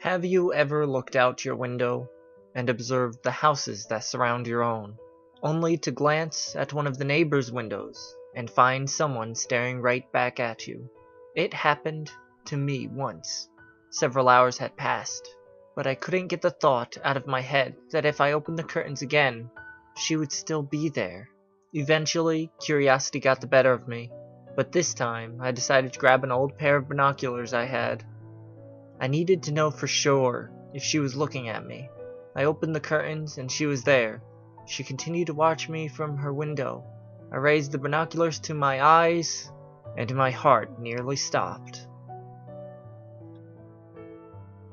Have you ever looked out your window and observed the houses that surround your own, only to glance at one of the neighbor's windows and find someone staring right back at you? It happened to me once. Several hours had passed, but I couldn't get the thought out of my head that if I opened the curtains again, she would still be there. Eventually, curiosity got the better of me, but this time I decided to grab an old pair of binoculars I had. I needed to know for sure if she was looking at me. I opened the curtains and she was there. She continued to watch me from her window. I raised the binoculars to my eyes, and my heart nearly stopped.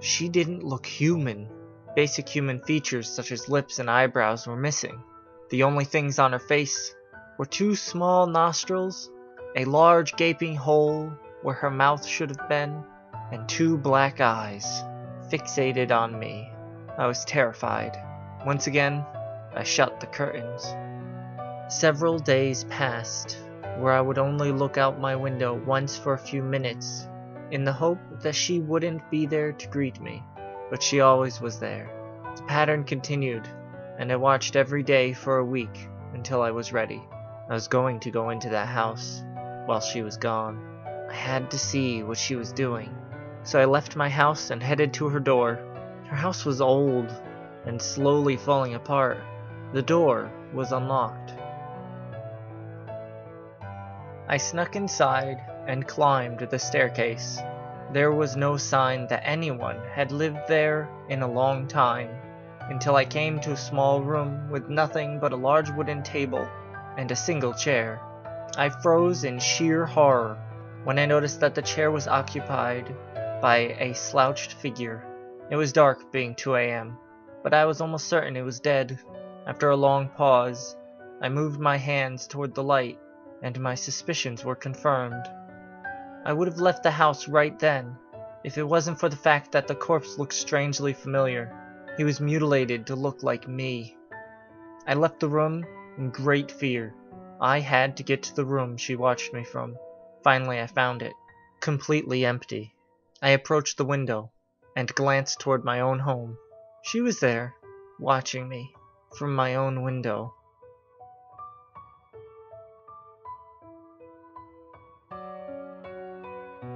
She didn't look human. Basic human features such as lips and eyebrows were missing. The only things on her face were two small nostrils, a large gaping hole where her mouth should have been, and two black eyes fixated on me. I was terrified. Once again, I shut the curtains. Several days passed where I would only look out my window once for a few minutes in the hope that she wouldn't be there to greet me, but she always was there. The pattern continued, and I watched every day for a week until I was ready. I was going to go into that house while she was gone. I had to see what she was doing, so I left my house and headed to her door. Her house was old and slowly falling apart. The door was unlocked. I snuck inside and climbed the staircase. There was no sign that anyone had lived there in a long time, until I came to a small room with nothing but a large wooden table and a single chair. I froze in sheer horror when I noticed that the chair was occupied by a slouched figure. It was dark, being 2 a.m., but I was almost certain it was dead. After a long pause, I moved my hands toward the light, and my suspicions were confirmed. I would have left the house right then, if it wasn't for the fact that the corpse looked strangely familiar. He was mutilated to look like me. I left the room in great fear. I had to get to the room she watched me from. Finally, I found it, completely empty. I approached the window and glanced toward my own home. She was there, watching me from my own window.